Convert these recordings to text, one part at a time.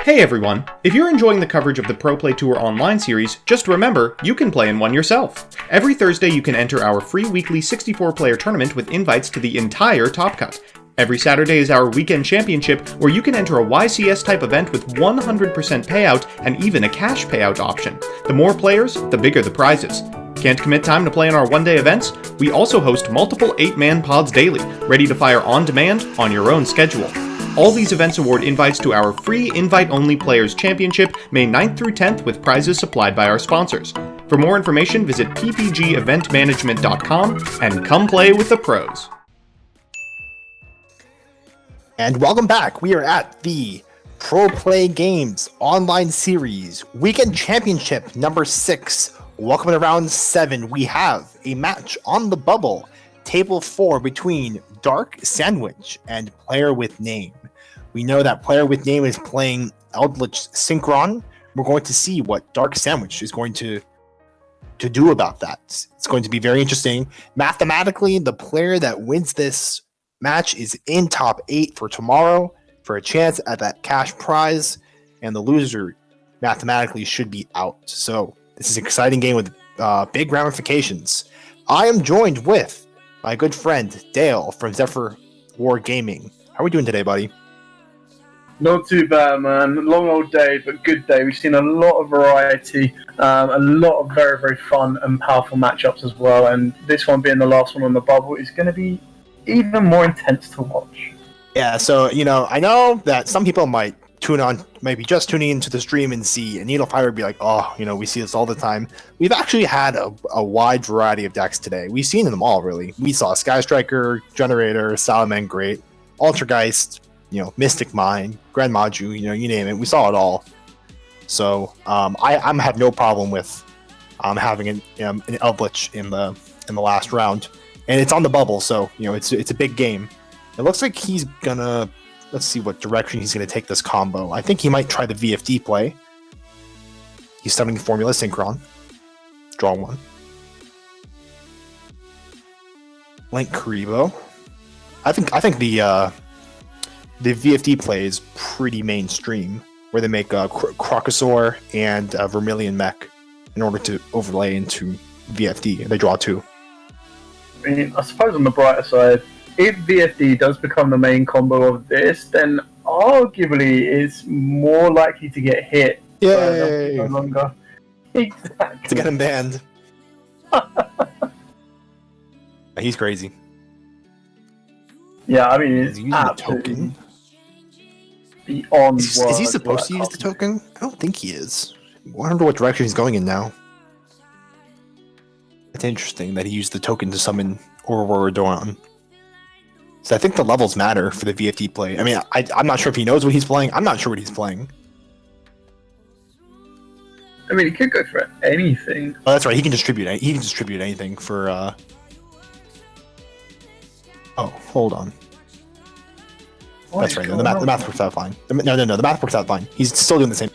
Hey everyone! If you're enjoying the coverage of the Pro Play Tour Online series, just remember, you can play in one yourself. Every Thursday you can enter our free weekly 64-player tournament with invites to the entire Top Cut. Every Saturday is our weekend championship, where you can enter a YCS-type event with 100% payout and even a cash payout option. The more players, the bigger the prizes. Can't commit time to play in our one-day events? We also host multiple 8-man pods daily, ready to fire on demand on your own schedule. All these events award invites to our free invite-only Players Championship, May 9th through 10th, with prizes supplied by our sponsors. For more information, visit ppgeventmanagement.com and come play with the pros. And welcome back. We are at the Pro Play Games Online Series Weekend Championship number 6. Welcome to round 7. We have a match on the bubble, table 4, between Dark Sandwich and Player with Name. We know that Player with Name is playing Eldlich Synchron. We're going to see what Dark Sandwich is going to do about that. It's going to be very interesting. Mathematically, the player that wins this match is in top 8 for tomorrow for a chance at that cash prize, and the loser mathematically should be out. So this is an exciting game with big ramifications. I am joined with my good friend Dale from Zephyr War Gaming. How are we doing today, buddy? Not too bad, man. Long old day, but good day. We've seen a lot of variety, a lot of very, very fun and powerful matchups as well. And this one being the last one on the bubble is going to be even more intense to watch. Yeah, so, I know that some people might be just tuning into the stream and see a Needle Fire be like, oh, we see this all the time. We've actually had a wide variety of decks today. We've seen them all, really. We saw Sky Striker, Generator, Salaman Great, Altergeist, Mystic Mine, Grand Maju, you name it. We saw it all. So I have no problem with having an Eldlich in the last round, and it's on the bubble, so it's a big game. It looks like he's gonna. Let's see what direction he's gonna take this combo. I think he might try the VFD play. He's summoning Formula Synchron. Draw one. Link Karibo. I think the VFD play is pretty mainstream, where they make Crocosaur and Vermilion Mech in order to overlay into VFD. They draw 2. I mean, I suppose on the brighter side, if VFD does become the main combo of this, then arguably it's more likely to get hit. Yay! No longer. Exactly. To get him banned. He's crazy. Yeah, I mean, He's it's using the token. Beyond is he supposed to use the token? I don't think he is. I wonder what direction he's going in now. It's interesting that he used the token to summon Aurora Dawn. So I think the levels matter for the VFD play. I mean, I'm not sure if he knows what he's playing. I'm not sure what he's playing. I mean, he could go for anything. Oh, that's right. He can distribute anything for. Oh, hold on. That's right. No, the math works out fine. No. The math works out fine. He's still doing the same.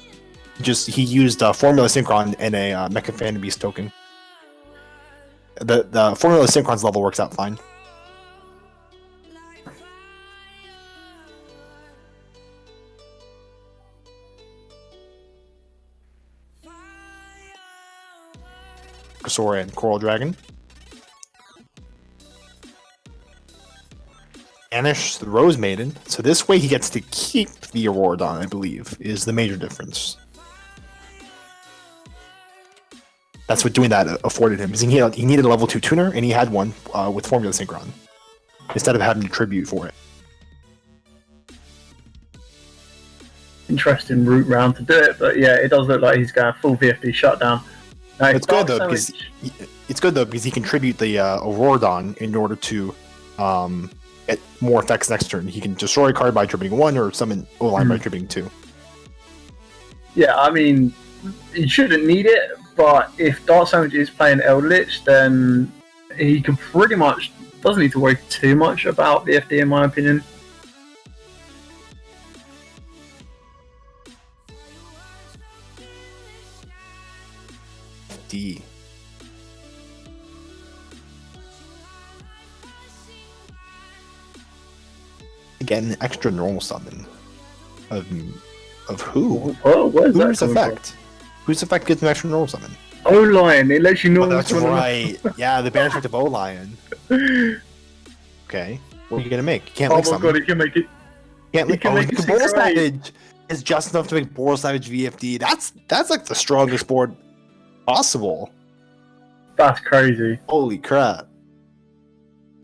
He used Formula Synchron and a Mecha Phantom Beast token. The Formula Synchron's level works out fine. Sora and Coral Dragon. Banish the Rose Maiden. So this way he gets to keep the Auroradon, I believe, is the major difference. That's what doing that afforded him. He needed a level 2 tuner, and he had one with Formula Synchron, instead of having to tribute for it. Interesting route round to do it, but yeah, it does look like he's going full VFD shutdown. It's good though because he can tribute the Auroradon in order to get more effects next turn. He can destroy a card by tributing 1 or summon O-Line by tributing 2. Yeah, I mean, he shouldn't need it, but if Dark Sandwich is playing Eldlich, then he can pretty much doesn't need to worry too much about VFD, in my opinion. D. Again, extra normal summon of Of who? Where's that Whose coming effect? Whose effect gets an extra normal summon? from? O-Lion, it lets you Oh, normal that's summon. right. Yeah, the banish effect of O-Lion. Okay. What are you gonna make? You can't Oh link my summon. god, he can make it. Can't he link. can Oh, make the it Boral 6 or 8. Savage is just enough to make Boral Savage VFD. That's like the strongest board possible. That's crazy. Holy crap.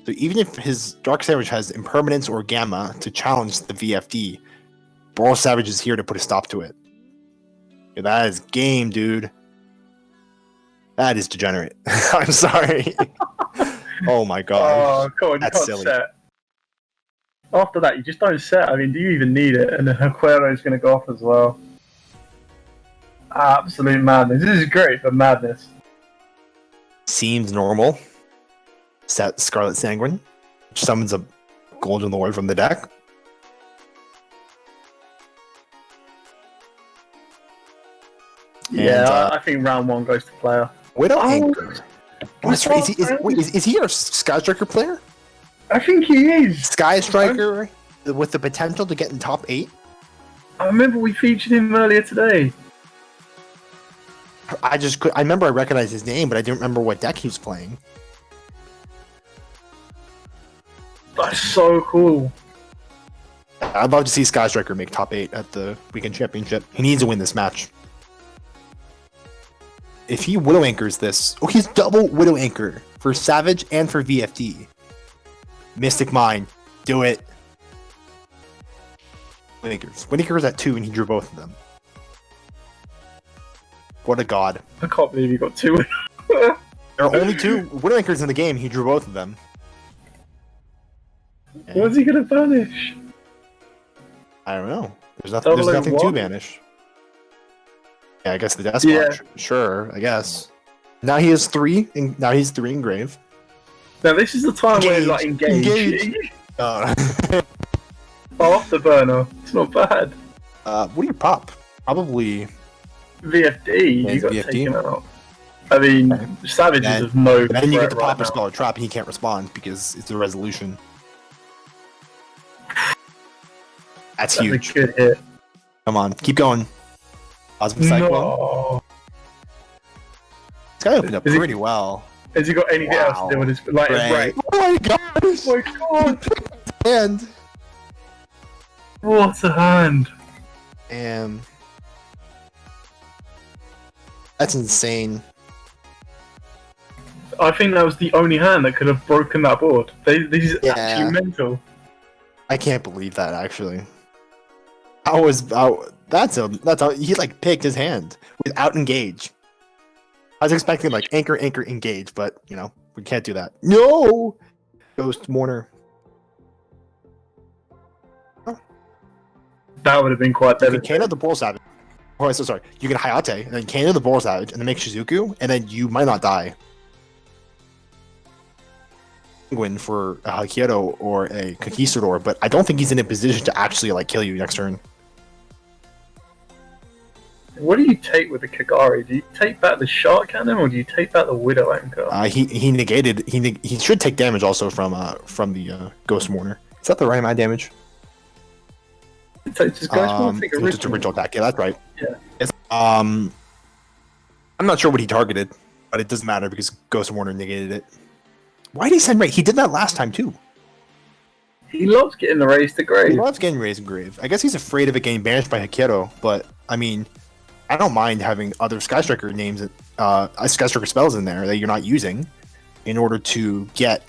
So even if his Dark Savage has Impermanence or Gamma to challenge the VFD, Boral Savage is here to put a stop to it. Yeah, that is game, dude. That is degenerate. I'm sorry. Oh my god. Oh, come on, you That's can't silly. set. After that, you just don't set. I mean, do you even need it? And then Aquero's going to go off as well. Absolute madness. This is great for madness. Seems normal. Set Scarlet Sanguine, which summons a Golden Lord from the deck. Yeah, And, I think round 1 goes to player. Widow Oh, Anchor. Oh, that's right. Is he our Sky Striker player? I think he is. Sky Striker with the potential to get in top 8? I remember we featured him earlier today. I remember I recognized his name, but I didn't remember what deck he was playing. That's so cool. I'd love to see Sky Striker make top 8 at the Weekend Championship. He needs to win this match. If he Widow Anchors this... Oh, he's double Widow Anchor for Savage and for VFD. Mystic Mine. Do it. Widow Anchors. Widow Anchors at 2 and he drew both of them. What a god. I can't believe you got 2. There are only 2 Widow Anchors in the game. He drew both of them. What's he going to banish? I don't know. There's nothing to banish. Yeah, I guess the death Yeah. spot. Sure, I guess. Now he has 3. Now he's 3 engraved. Now, this is the time where, like, engage. Uh, Afterburner. It's not bad. what do you pop? Probably. VFD, Yeah, you got VFD. taken out. I mean, Savage is of no Then you get threat the right popper now. spell or trap, and he can't respond because it's a resolution. That's That's a huge. good hit. Come on, keep going. Cosmic Cyclone. No. This guy opened up Is he- pretty well. Has he got anything else to do with his right? Oh my gosh! Oh my god! And What a hand! and that's insane. I think that was the only hand that could have broken that board. This is Yeah. actually mental. I can't believe that actually. That's how he like picked his hand without engage. I was expecting like anchor, engage, but you know, we can't do that. No! Ghost Mourner. That would have been quite You can devastating. Canada the Boral Savage. Oh, so sorry. You can Hayate, and then Canada the Boral Savage, and then make Shizuku, and then you might not die. Penguin for a YuGiOh or a Conquistador, but I don't think he's in a position to actually like kill you next turn. What do you take with the Kagari? Do you take back the Shark Cannon or do you take back the Widow Anchor? He negated. He should take damage also from the Ghost Mourner. Is that the right amount of damage? So just go take Just original. original attack. Yeah, that's right. Yeah. It's, I'm not sure what he targeted, but it doesn't matter because Ghost Mourner negated it. Why did he send Ray? He did that last time too. He loves getting the raise to He grave. loves getting raised in grave. I guess he's afraid of it getting banished by YuGiOh, but I mean, I don't mind having other Sky Striker names, Sky Striker spells in there that you're not using, in order to get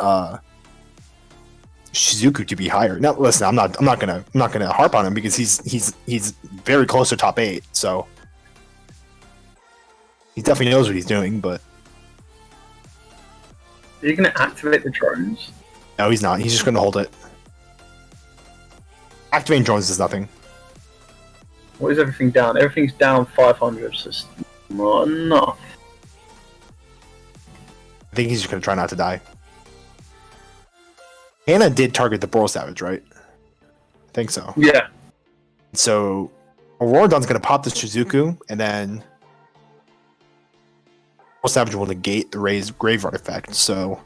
Shizuku to be higher. Now, listen, I'm not gonna harp on him because he's very close to top 8, so he definitely knows what he's doing. But Are you going to activate the drones? no, he's not. He's just gonna hold it. Activating drones does nothing. What is everything down? Everything's down 500, so it's not enough. I think he's just gonna try not to die. Hannah did target the Boral Savage, right? I think so. Yeah. So Auroradon's gonna pop the Shizuku, and then Boral Savage will negate the raised grave artifact. So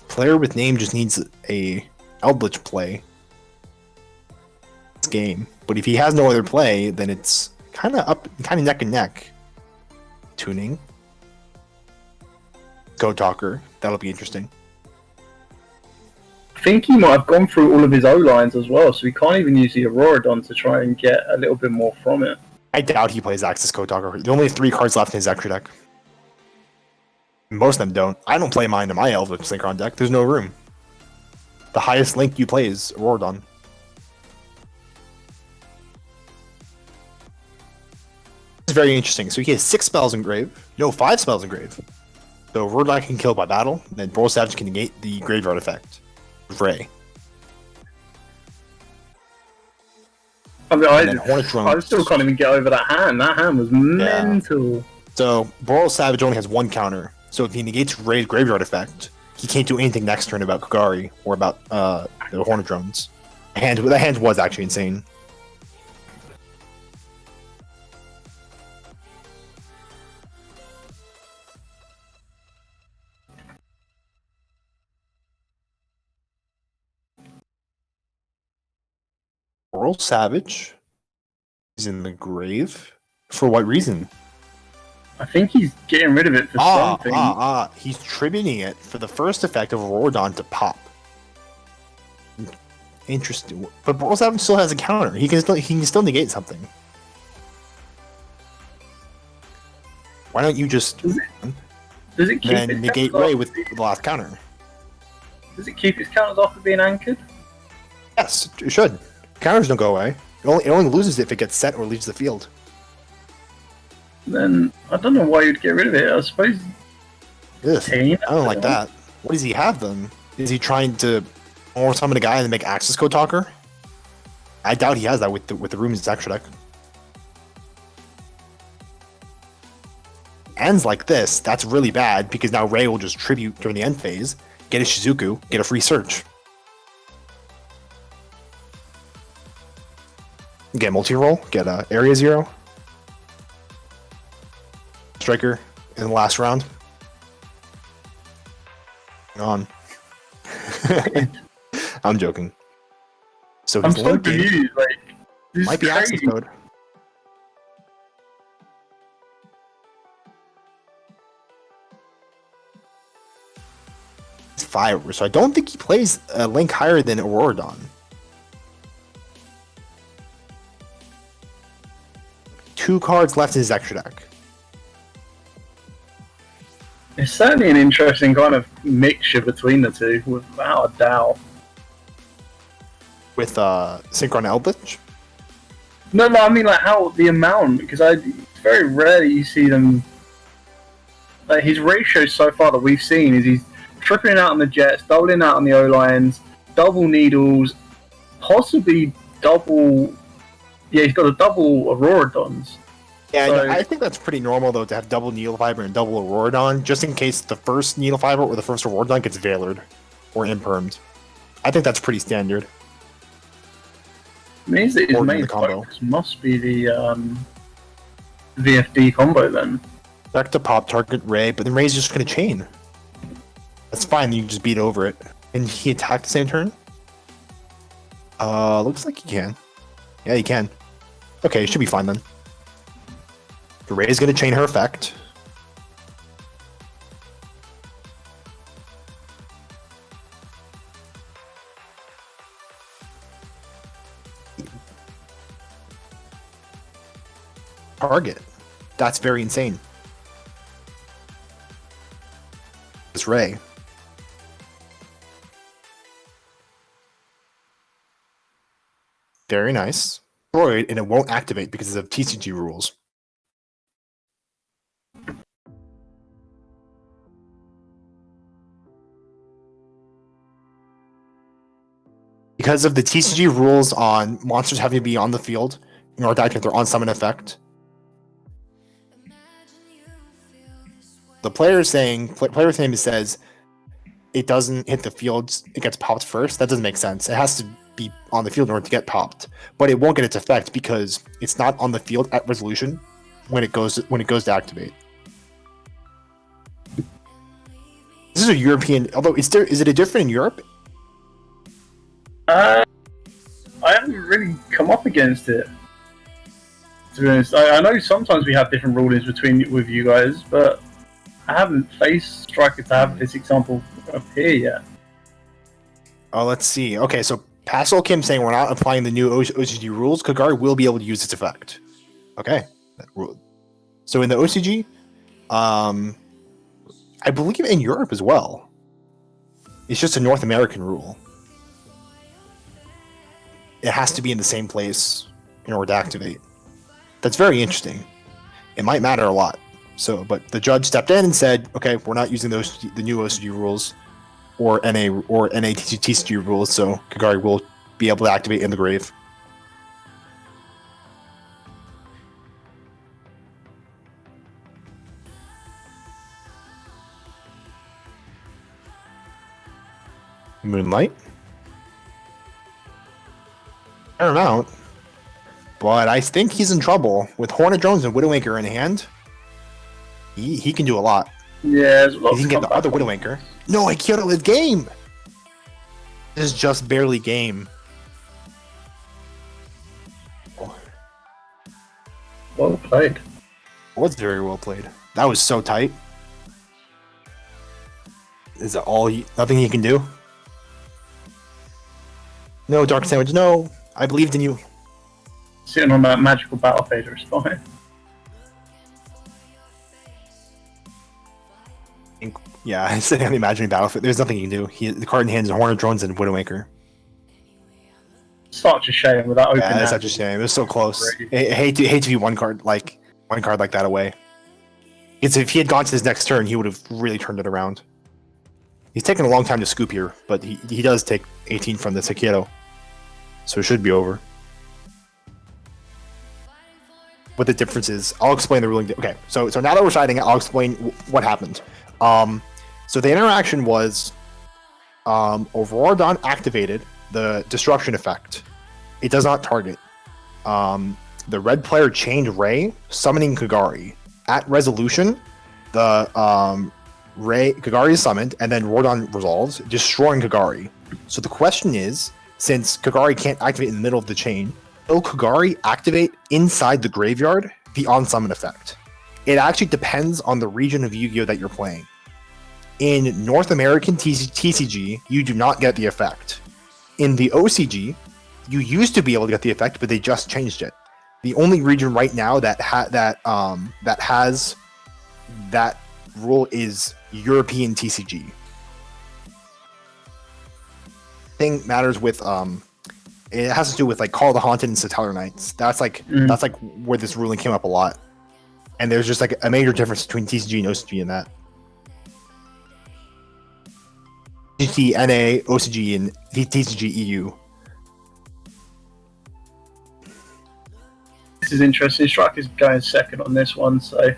player with name just needs a Eldlich play. this game. But if he has no other play, then it's kind of neck and neck. Tuning. Code Talker. That'll be interesting. I think he might have gone through all of his O-lines as well, so he can't even use the Auroradon to try and get a little bit more from it. I doubt he plays Axis Code Talker. There only have 3 cards left in his extra deck. Most of them don't. I don't play mine in my Eldlich Synchron deck. There's no room. The highest link you play is Auroradon. It's very interesting. So he has 6 spells in grave. No, 5 spells in grave. So Auroradon can kill by battle, and then Brawl Savage can negate the graveyard effect of Ray. I mean, I still can't even get over that hand. That hand was mental. So Brawl Savage only has 1 counter. So if he negates Ray's graveyard effect, he can't do anything next turn about Kagari or about the Hornet Drones. That hand was actually insane. Brawl Savage is in the grave? For what reason? I think he's getting rid of it for something. He's tributing it for the first effect of Auroradon to pop. Interesting. But Brawl Savage still has a counter. He can still negate something. Why don't you just does it keep then negate Ray with the last counter? Does it keep its counters off of being anchored? Yes, it should. Counters don't go away. It only loses if it gets set or leaves the field. Then I don't know why you'd get rid of it. I suppose. I don't like that. What does he have then? Is he trying to or summon a guy and then make Axis Code Talker? I doubt he has that with the room in his extra deck. Ends like this, that's really bad because now Ray will just tribute during the end phase, get a Shizuku, get a free search. Get multi-roll, get area 0. Striker in the last round. On. I'm joking. So I'm so confused. Like, this might be Axis Code. It's Fire, so I don't think he plays a link higher than Auroradon. Two cards left in his extra deck. It's certainly an interesting kind of mixture between the two, without a doubt. With Synchron Eldlich? No, I mean like how the amount, because it's very rare that you see them. Like his ratio so far that we've seen is he's tripling out on the Jets, doubling out on the O-lines, double Needles, possibly double. Yeah, he's got a double Auroradons. Yeah, so, I think that's pretty normal though to have double Needle Fiber and double Auroradon, just in case the first Needle Fiber or the first Auroradon gets Veilered or Impermed. I think that's pretty standard. It means that his main focus must be the VFD combo then. Back to pop target Ray, but then Ray's just gonna chain. That's fine, you can just beat over it. Can he attack the same turn? Looks like he can. Yeah, he can. Okay, should be fine then. The Ray's gonna chain her effect. Target. That's very insane. It's Ray. Very nice. Destroyed, and it won't activate because of TCG rules. Because of the TCG rules on monsters having to be on the field in order to activate their on-summon effect, the player's name says it doesn't hit the field, it gets popped first. That doesn't make sense. It has to be on the field in order to get popped, but it won't get its effect because it's not on the field at resolution when it goes to activate. This is a European, although is it a different in Europe? I I haven't really come up against it. To be honest, I know sometimes we have different rulings with you guys, but I haven't faced Striker to have this example appear yet. Oh, let's see. Okay, so Pascal Kim saying we're not applying the new OCG rules. Kagari will be able to use its effect. Okay. So in the OCG, I believe in Europe as well. It's just a North American rule. It has to be in the same place in order to activate. That's very interesting. It might matter a lot. So, but the judge stepped in and said, "Okay, we're not using the new OCG rules or NA TCG rules, so Kagari will be able to activate in the grave." Moonlight. Paramount. But I think he's in trouble with Hornet Drones and Widowmaker in hand. He can do a lot. Yeah, he can get the other Widowmaker. No, YuGiOh is game. This is just barely game. Well played. It was very well played. That was so tight. Is that all? Nothing he can do? No, Dark Sandwich. No, I believed in you. Sitting on that magical battle phaser is fine. Yeah, sitting on the imaginary battlefield. There's nothing he can do. The card in hand is Hornet Drones and Widowmaker. Such a shame with that open. Yeah, it's such a shame. It was so close. I hate to be one card like that away. Because if he had gone to his next turn, he would have really turned it around. He's taken a long time to scoop here, but he does take 18 from the YuGiOh, so it should be over. What the difference is, I'll explain the ruling. Okay, so now that we're siding, I'll explain what happened. So the interaction was, Auroradon activated the destruction effect. It does not target. The red player chained Ray, summoning Kagari. At resolution, the Kagari is summoned, and then Auroradon resolves, destroying Kagari. So the question is, since Kagari can't activate in the middle of the chain, will Kagari activate inside the graveyard, the on-summon effect? It actually depends on the region of YuGiOh that you're playing. In North American TCG, you do not get the effect. In the OCG, you used to be able to get the effect, but they just changed it. The only region right now that has that rule is European TCG. Thing matters with it has to do with like Call of the Haunted and Satellar Knights. That's like where this ruling came up a lot. And there's just like a major difference between TCG and OCG in that. TCG, NA, OCG, and TCG EU. This is interesting. Striker's going second on this one, so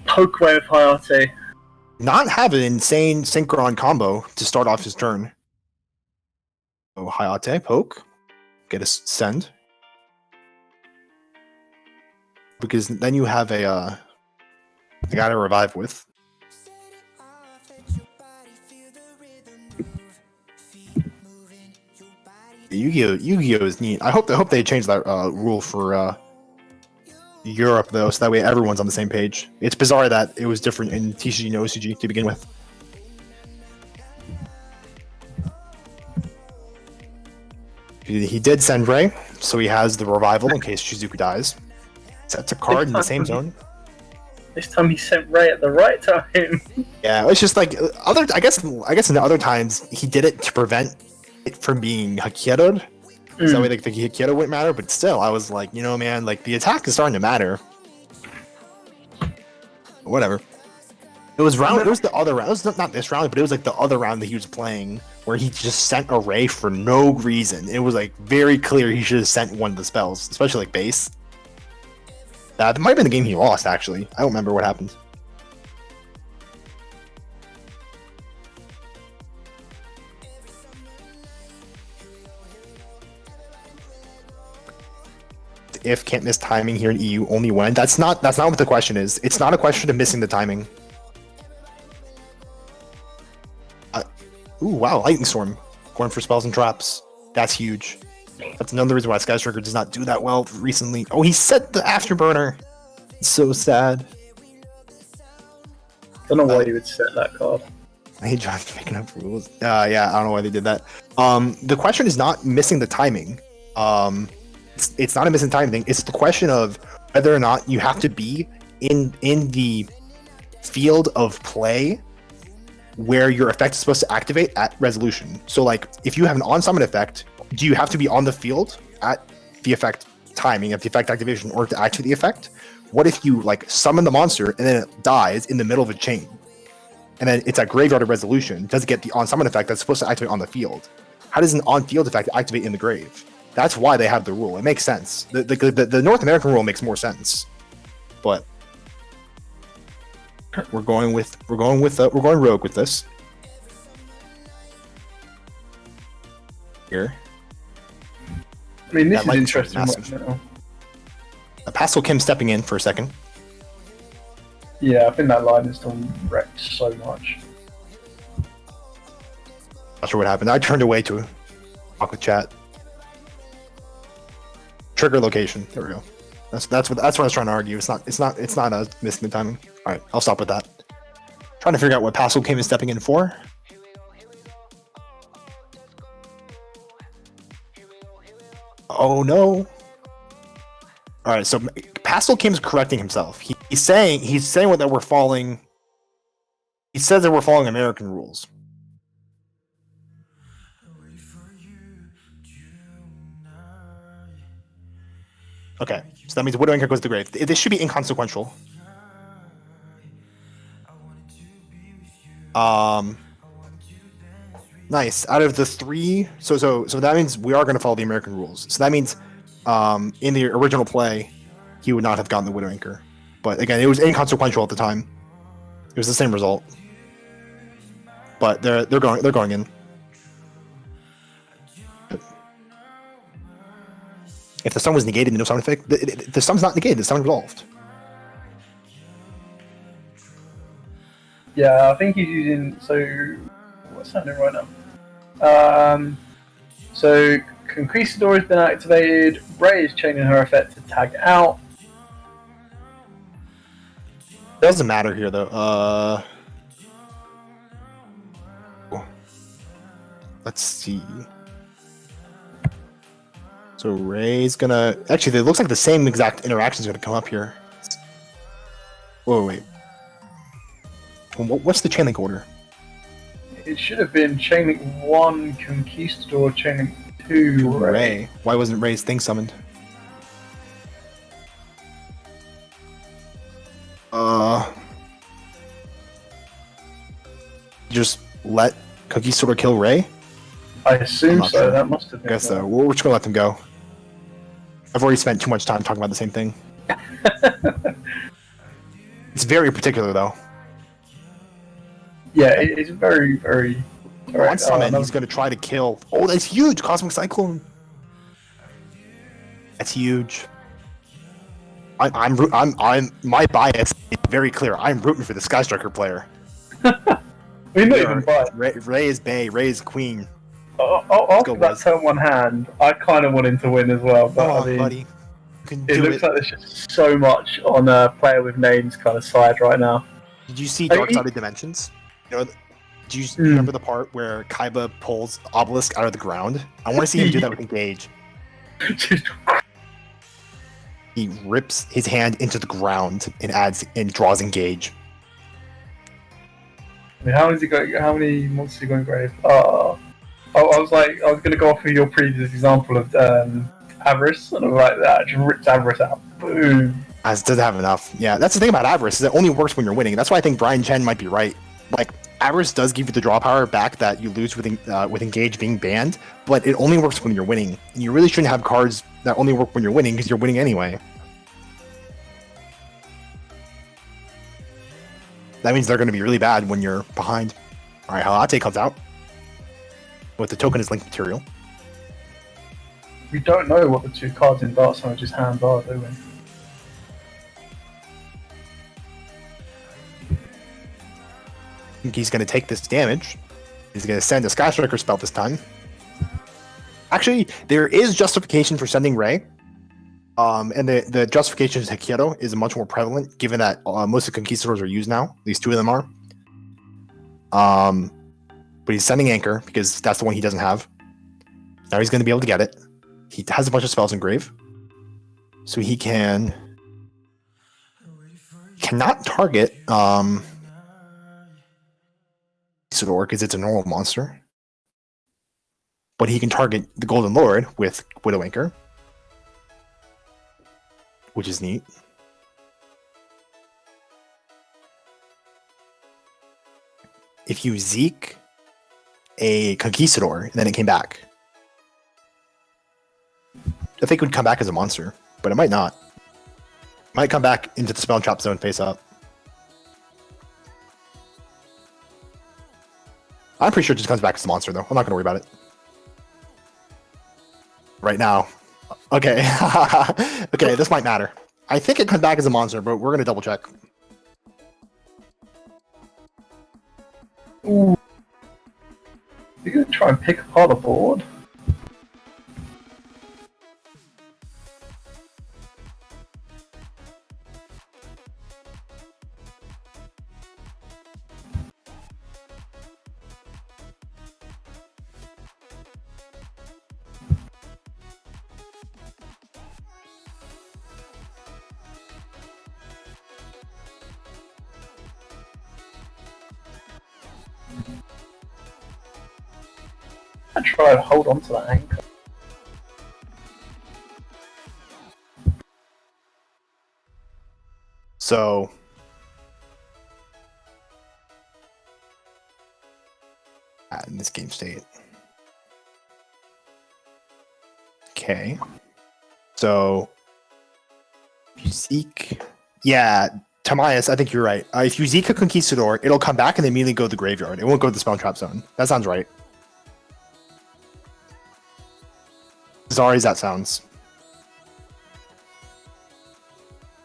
poke away with Hayate. Not have an insane Synchron combo to start off his turn. So Hayate, poke, get a send. Because then you have a guy to revive with. YuGiOh is neat. I hope they change that rule for Europe though, so that way everyone's on the same page. It's bizarre that it was different in TCG and OCG to begin with. He did send Ray, so he has the revival in case Shizuku dies. Sets a card in the same zone. This time he sent Ray at the right time. Yeah, it's just like I guess in the other times he did it to prevent it from being YuGiOh'd. So that way like, the YuGiOh wouldn't matter, but still I was like, you know, man, like the attack is starting to matter. Whatever. It was the other round. It was not this round, but it was like the other round that he was playing where he just sent a Ray for no reason. It was like very clear he should have sent one of the spells, especially like base. That might have been the game he lost, actually. I don't remember what happened. If can't miss timing here in EU, only when. That's not what the question is. It's not a question of missing the timing. Ooh, wow, Lightning Storm. Going for spells and traps. That's huge. That's another reason why Sky Striker does not do that well recently. Oh, he set the Afterburner. It's so sad. Don't know why you would set that card. He tried making up rules. Yeah, I don't know why they did that. The question is not missing the timing. It's not a missing timing thing. It's the question of whether or not you have to be in the field of play where your effect is supposed to activate at resolution. So, like, if you have an on-summon effect, do you have to be on the field at the effect timing, at the effect activation, or to activate the effect? What if you, like, summon the monster and then it dies in the middle of a chain? And then it's at graveyard of resolution, doesn't get the on-summon effect that's supposed to activate on the field. How does an on-field effect activate in the grave? That's why they have the rule. It makes sense. The North American rule makes more sense. But we're going rogue with this. Here. I mean, this That is light interesting. massive. Right now. Pascal Kim stepping in for a second. Yeah, I think that line has done wrecked so much. Not sure what happened. I turned away to talk with chat. Trigger location. There we go. That's what I was trying to argue. It's not a missing the timing. All right, I'll stop with that. Trying to figure out what Pascal Kim is stepping in for. Oh no. All right, so Pascal Kim's correcting himself. He's saying that we're following. He says that we're following American rules. Okay, so that means Widowmaker goes to the grave. This should be inconsequential. Nice. Out of the three, so that means we are going to follow the American rules. So that means, in the original play, he would not have gotten the Widowmaker. But again, it was inconsequential at the time. It was the same result. But they're going in. If the stun was negated, no sound effect. The stun's not negated. The stun resolved. Yeah, I think he's using. So, what's happening right now? So, Conquistador has been activated. Ray is chaining her effect to tag out. Doesn't matter here though. Let's see. So Ray's gonna actually. It looks like the same exact interaction is gonna come up here. Whoa, wait. What's the chain link order? It should have been chaining 1 Conquistador, chaining 2 Ray. Why wasn't Ray's thing summoned? Just let Conquistador kill Ray? I assume so. Sure. That must have I been. guess so. We're just gonna let them go. I've already spent too much time talking about the same thing. It's very particular though. Yeah, it's very, very. On summon, he's gonna try to kill. Oh, that's huge! Cosmic Cyclone. That's huge. I'm my bias is very clear. I'm rooting for the Sky Striker player. We're not even by. Ray is Bay. Ray is Queen. After that turn one hand, I kind of want him to win as well. But Come on, I mean, buddy. You can it do looks it. like there's just so much on a player with names kind of side right now. Did you see Dark Sided Dimensions? You know, do you remember the part where Kaiba pulls Obelisk out of the ground? I want to see him do that with Engage. He rips his hand into the ground and draws Engage. I mean, how many monsters are he going grave? I was gonna go off of your previous example of Avarice, and I'm like that just ripped Avarice out. Boom. As doesn't have enough. Yeah, that's the thing about Avarice, is it only works when you're winning. That's why I think Brian Chen might be right. Like, Avarice does give you the draw power back that you lose with Engage being banned, but it only works when you're winning. And you really shouldn't have cards that only work when you're winning, because you're winning anyway. That means they're going to be really bad when you're behind. Alright, Halate comes out with the token as linked material. We don't know what the 2 cards in Dark Side just hand are, do we? I think he's going to take this damage. He's going to send a Sky Striker spell this time. Actually, there is justification for sending Ray. And the justification is YuGiOh is much more prevalent, given that most of the conquistadors are used now. At least 2 of them are. But he's sending Anchor because that's the one he doesn't have. Now he's going to be able to get it. He has a bunch of spells in Grave, so he cannot target Isidore because it's a normal monster. But he can target the Golden Lord with Widow Anchor, which is neat. If you Zeke a Conquistador and then it came back, I think it would come back as a monster, but it might not. It might come back into the spell trap zone face up. I'm pretty sure it just comes back as a monster, though. I'm not going to worry about it. Right now. Okay. Okay, this might matter. I think it comes back as a monster, but we're going to double check. Ooh. You're going to try and pick apart a board? I try to hold on to that anchor. So in this game state. Okay. So if you Zeke, yeah, Tamias, I think you're right. If you Zeke a Conquistador, it'll come back and immediately go to the graveyard. It won't go to the spell trap zone. That sounds right. Bizarre as that sounds.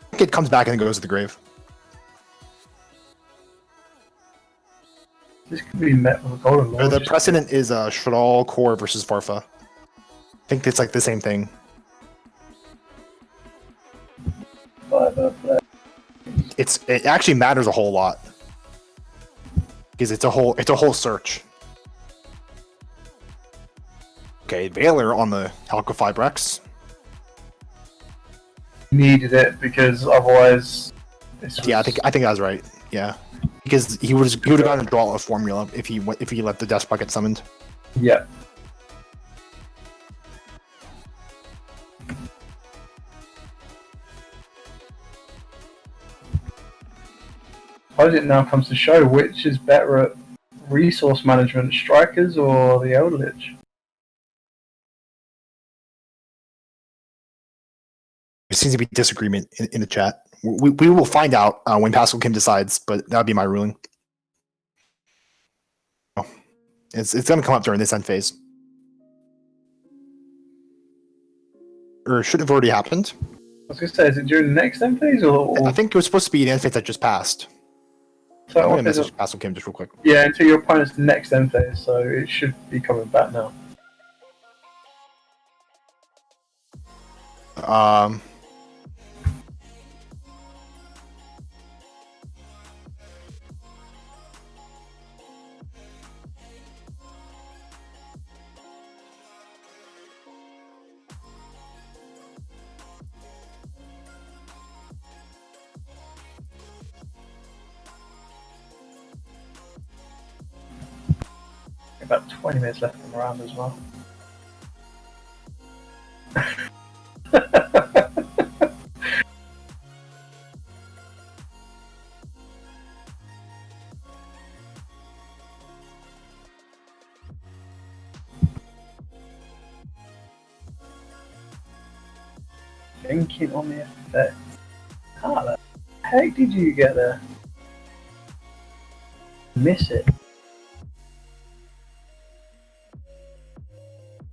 I think it comes back and then goes to the grave. This could be met with a Golden Lord. The precedent is Shadal Core versus Farfa. I think it's like the same thing. It actually matters a whole lot because it's a whole search. Okay, Valor on the Alka Rex. Needed it because otherwise. Yeah, I think that was right. Yeah, because he would have gotten to draw a formula if he let the Death Bucket summoned. Yeah. Suppose it now comes to show which is better at resource management, Strikers or the Eldlich. There seems to be disagreement in the chat. We will find out when Pascal Kim decides, but that would be my ruling. It's going to come up during this end phase. Or should have already happened. I was going to say, is it during the next end phase? Or... I think it was supposed to be an end phase that just passed. So I'm going to message Pascal Kim just real quick. Yeah, until your opponent's next end phase, so it should be coming back now. About 20 minutes left in the round as well. Thinking on the effect. How the heck did you get there? Miss it.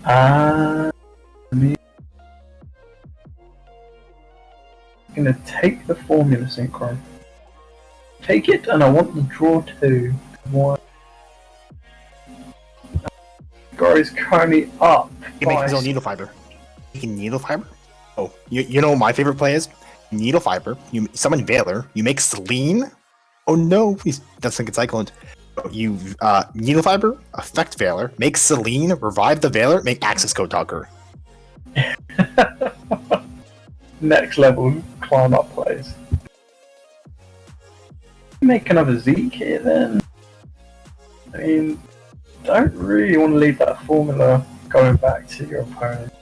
I'm gonna take the formula synchron. Take it, and I want the draw 2. One. Go Fiber is currently up. He makes his own needle fiber. He can needle fiber? Oh, you know what my favorite play is? Needle fiber. You summon Valor. You make Selene. Oh no, that's like a Cyclone. You needle fiber, affect Valor, make Selene, revive the Valor, make Access Code Talker. Next level climb up plays. Make another Zeke here then. I mean, don't really want to leave that formula going back to your opponent.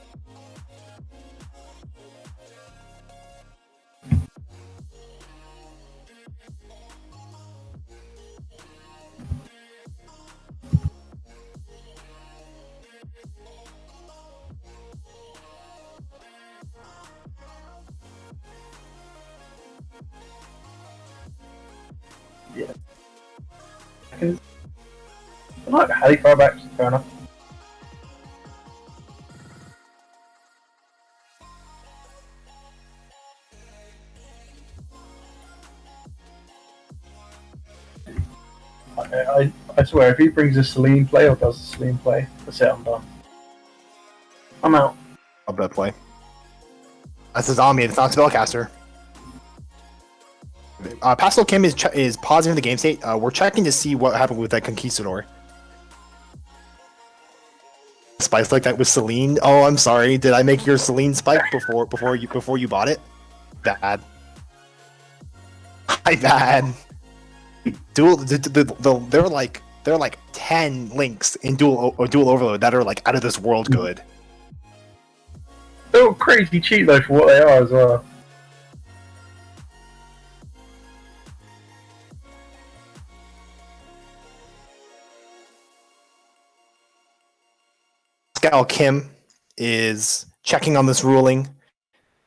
Yeah. I like how you far back, fair enough. I swear, if he brings a Selene play or does a Selene play, that's it, I'm done. I'm out. Love that play. That's a zombie, it's not a spellcaster. Pastel Kim is pausing the game state. We're checking to see what happened with that Conquistador. Spice like that with Selene. Oh, I'm sorry. Did I make your Selene spike before you bought it? Bad. My bad. Dual. There are like 10 links in dual overload that are like out of this world good. They're all crazy cheap though for what they are as well. Pascal Kim is checking on this ruling,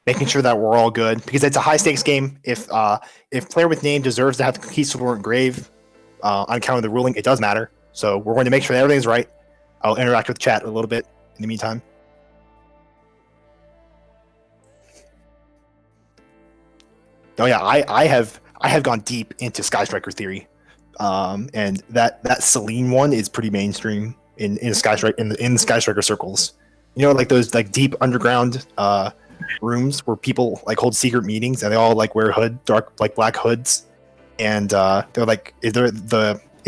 making sure that we're all good because it's a high stakes game. If player with name deserves to have the Conquistador engrave on account of the ruling, it does matter. So we're going to make sure that everything's right. I'll interact with chat a little bit in the meantime. Oh yeah, I have gone deep into Sky Striker theory, and that Selene one is pretty mainstream in Sky Striker in the Sky Striker circles. You know, like those like deep underground rooms where people like hold secret meetings and they all like wear black hoods, and they're like it's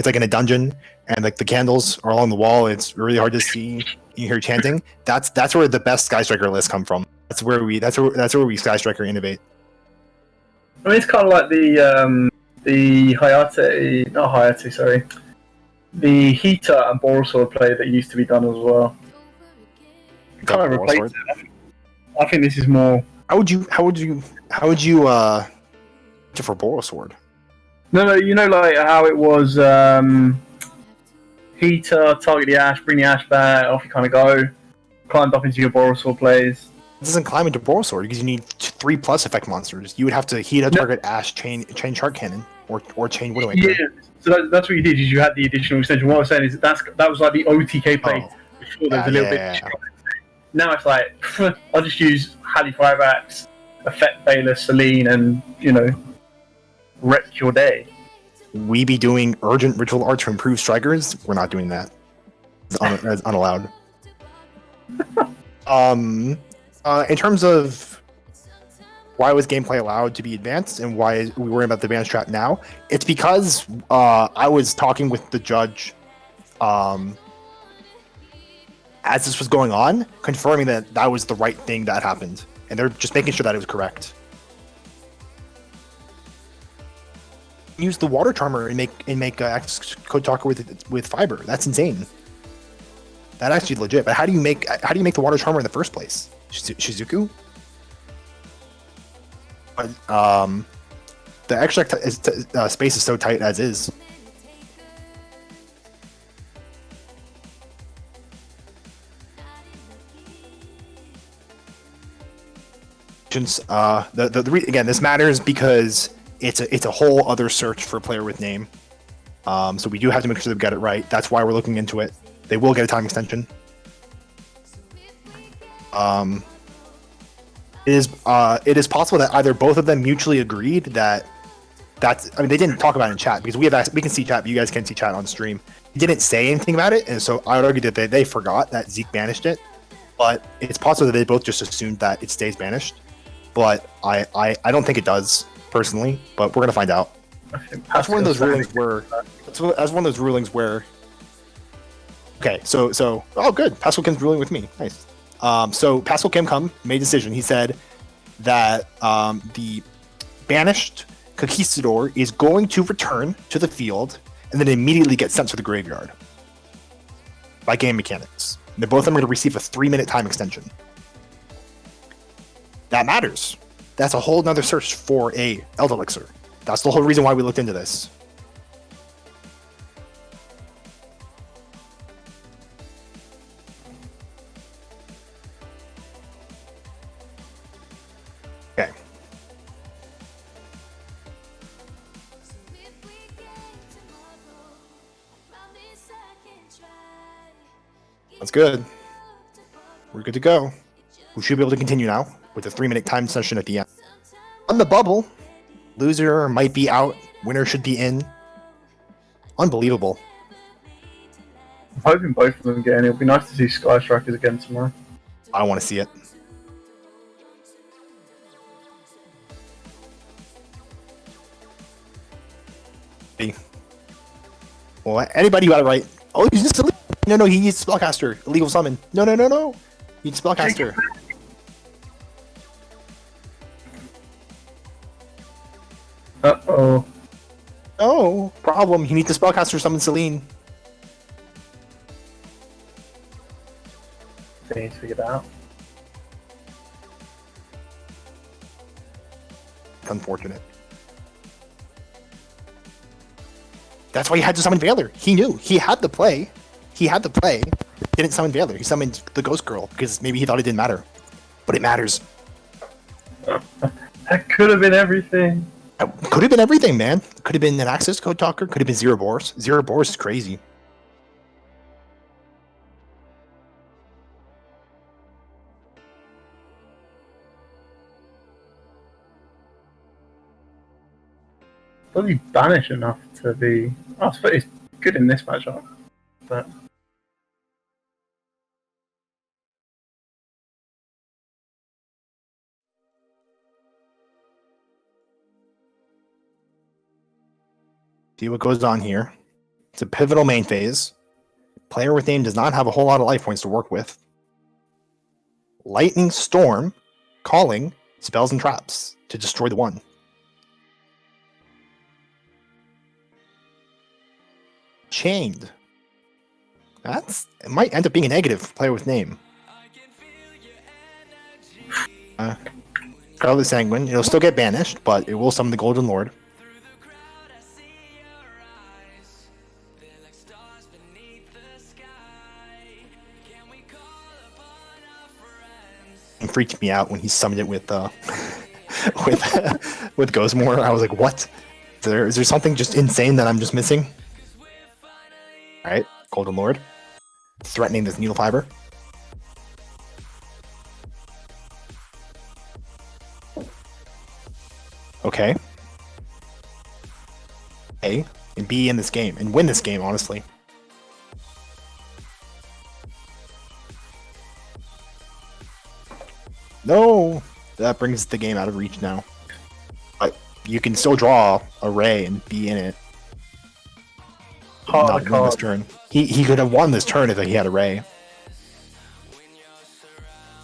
like in a dungeon and like the candles are along the wall. It's really hard to see. You hear chanting. That's where the best Sky Striker lists come from. That's where we Sky Striker innovate. I mean, it's kind of like the Hayate, not Hayate, sorry, the Heater and Borosword play that used to be done as well. Kind of replace it. I think this is more. How would you for Borosword? No, you know, like how it was Heater, target the Ash, bring the Ash back, off you kind of go, climbed up into your Borosword plays. It doesn't climb into Borosword because you need 3+ effect monsters. You would have to heat a target Ash, chain Shark Cannon, or chain Widowmaker. Yeah, so that's what you did. Is you had the additional extension. What I was saying is that was like the OTK play before there was a little bit. Now it's like I'll just use Halley 5-Axe, affect Valor, Selene, and wreck your day. We be doing urgent ritual art to improve strikers. We're not doing that. It's unallowed. In terms of why was gameplay allowed to be advanced and why we worry about the ban strat now, it's because I was talking with the judge as this was going on, confirming that was the right thing that happened, and they're just making sure that it was correct. Use the water charmer and make Access Code Talker with fiber. That's insane. That's actually legit. But how do you make the water charmer in the first place? Shizuku? But the extract space is so tight as is. Again, this matters because it's a whole other search for a player with name. So we do have to make sure they've got it right. That's why we're looking into it. They will get a time extension. It is possible that either both of them mutually agreed that I mean, they didn't talk about it in chat because we can see chat, but you guys can't see chat on stream. He didn't say anything about it, and so I would argue that they forgot that Zeke banished it. But it's possible that they both just assumed that it stays banished. But I don't think it does personally. But we're gonna find out. That's one of those rulings where. That's one of those rulings where. Okay, so oh good, Pascal Kim's ruling with me. Nice. So Pascal Kim made a decision. He said that the banished Conquistador is going to return to the field and then immediately get sent to the graveyard by game mechanics. And both of them are going to receive a 3-minute time extension. That matters. That's a whole nother search for a Elixir. That's the whole reason why we looked into this. Okay. That's good. We're good to go. We should be able to continue now with a 3-minute time session at the end. On the bubble, loser might be out, winner should be in. Unbelievable. I'm hoping both of them get in. It'll be nice to see Sky Strikers again tomorrow. I don't want to see it. Well, anybody who got it right. Oh, he's just no, he needs Spellcaster. Illegal summon. No. He needs Spellcaster. Uh-oh. Oh, problem. He needs the Spellcaster summon Celine. They need to figure that out. Unfortunate. That's why he had to summon Valor. He knew. He had the play. Didn't summon Valor. He summoned the Ghost Girl because maybe he thought it didn't matter. But it matters. That could have been everything. Could have been everything, man. Could have been an access code talker. Could have been Zero Boars. Zero Boars is crazy. Doesn't he banish enough to be... Oh, I suppose he's good in this matchup. But... See what goes on here. It's a pivotal main phase. Player with name does not have a whole lot of life points to work with. Lightning Storm, calling spells and traps to destroy the one. Chained. It might end up being a negative for player with name. Carlos Sanguine, it'll still get banished, but it will summon the Golden Lord. It freaked me out when he summoned it with with Ghostmore. I was like, what? Is there something just insane that I'm just missing? Alright, Golden Lord. Threatening this Needle Fiber. Okay. A, and be in this game, and win this game, honestly. No! That brings the game out of reach now. But you can still draw a Ray and be in it. Not win this turn. He could have won this turn if he had a Ray.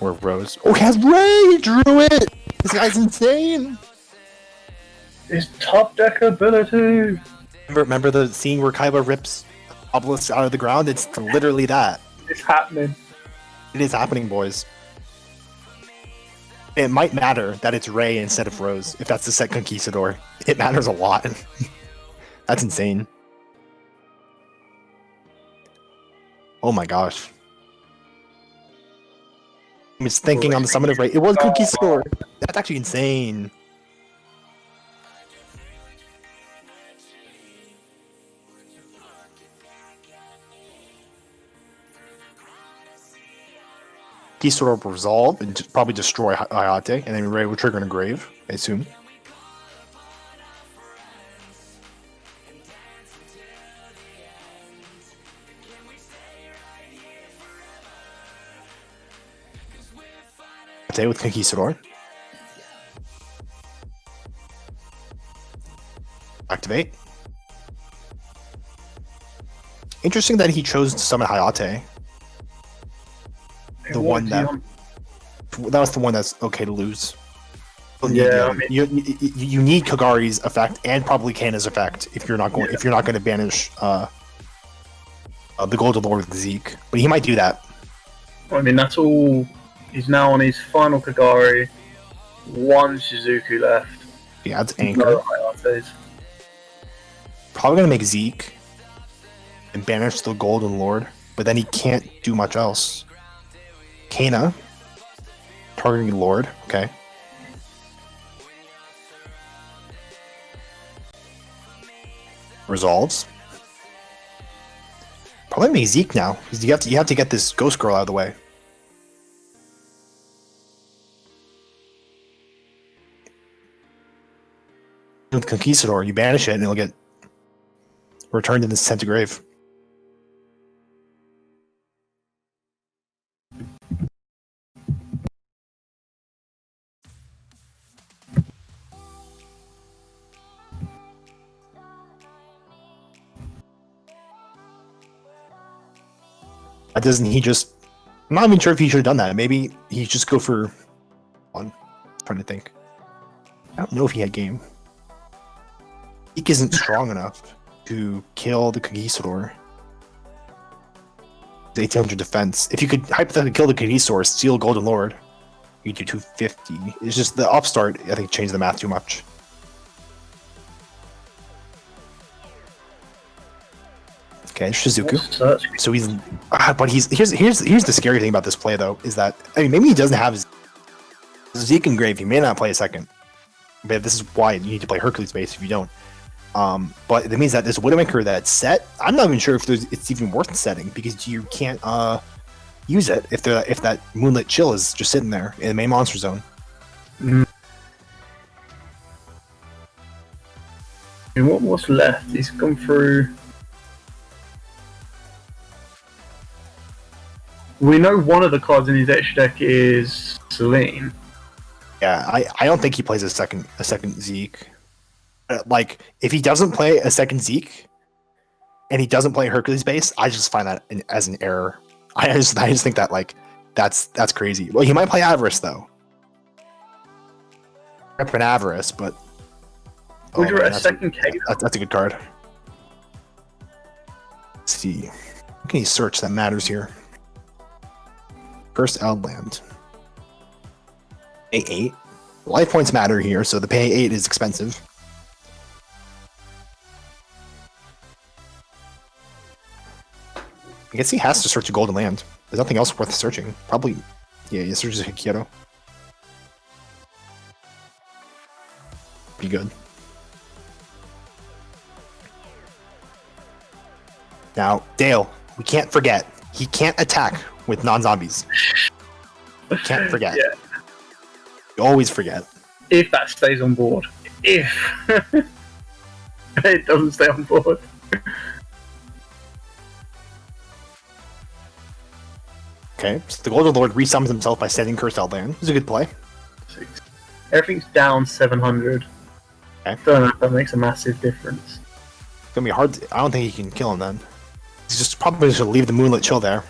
Or Rose. Oh, he has Ray! He drew it! This guy's insane! His top deck ability! Remember the scene where Kaiba rips Obelisk out of the ground? It's literally that. It's happening. It is happening, boys. It might matter that it's Ray instead of Rose, if that's the set Conquistador. It matters a lot. That's insane. Oh my gosh. I was thinking on the summon of Ray. It was Conquistador. That's actually insane. Conquistador will resolve and probably destroy Hayate, and then Ray will trigger in a grave, I assume. Today with Conquistador. Activate. Interesting that he chose to summon Hayate. The one that was the one that's okay to lose. Yeah, you need Kagari's effect and probably Kana's effect if you're not going to banish the Golden Lord with Zeke. But he might do that. I mean, that's all. He's now on his final Kagari. One Shizuku left. Yeah, it's Anchor. No Hayates. Probably gonna make Zeke and banish the Golden Lord, but then he can't do much else. Kana targeting Lord, okay. Resolves. Probably make Zeke now, because you have to get this Ghost Girl out of the way. With Conquistador, you banish it and it'll get returned in the Sent to Grave. Doesn't he just... I'm not even sure if he should have done that. Maybe he just go for one. I'm trying to think. I don't know if he had game. Zeke isn't strong enough to kill the Conquistador. 1800 defense. If you could hypothetically kill the Conquistador, steal Golden Lord, you do 250. It's just the upstart, I think, changed the math too much. Okay, Shizuku. So he's, but here's the scary thing about this play though, is that maybe he doesn't have Zeke and Grave. He may not play a second, but this is why you need to play Hercules base if you don't. But it means that this Widowmaker that's set, I'm not even sure if it's even worth setting because you can't use it if that Moonlit Chill is just sitting there in the main monster zone. Mm. And what's left? He's gone through. We know one of the cards in his extra deck is Celine. Yeah, I don't think he plays a second Zeke. Like, if he doesn't play a second Zeke and he doesn't play Hercules base, I just find that as an error. I just think that that's crazy. Well, he might play Avarice though. Rep an Avarice, but would you a second K? That's a good card. Let's see. What can you search that matters here? First Eldland. Pay 8. Life points matter here, so the pay 8 is expensive. I guess he has to search a Golden Land. There's nothing else worth searching. Probably, yeah, he searches a YuGiOh. Be good. Now, Dale, we can't forget, he can't attack with non-zombies. Can't forget. Yeah. You always forget. If that stays on board. If it doesn't stay on board. Okay, so the Golden Lord resummons himself by setting Cursed Eldland. It's a good play. Everything's down 700. Okay. Don't know if that makes a massive difference. It's gonna be hard. I don't think he can kill him then. He's just probably should leave the Moonlit Chill there.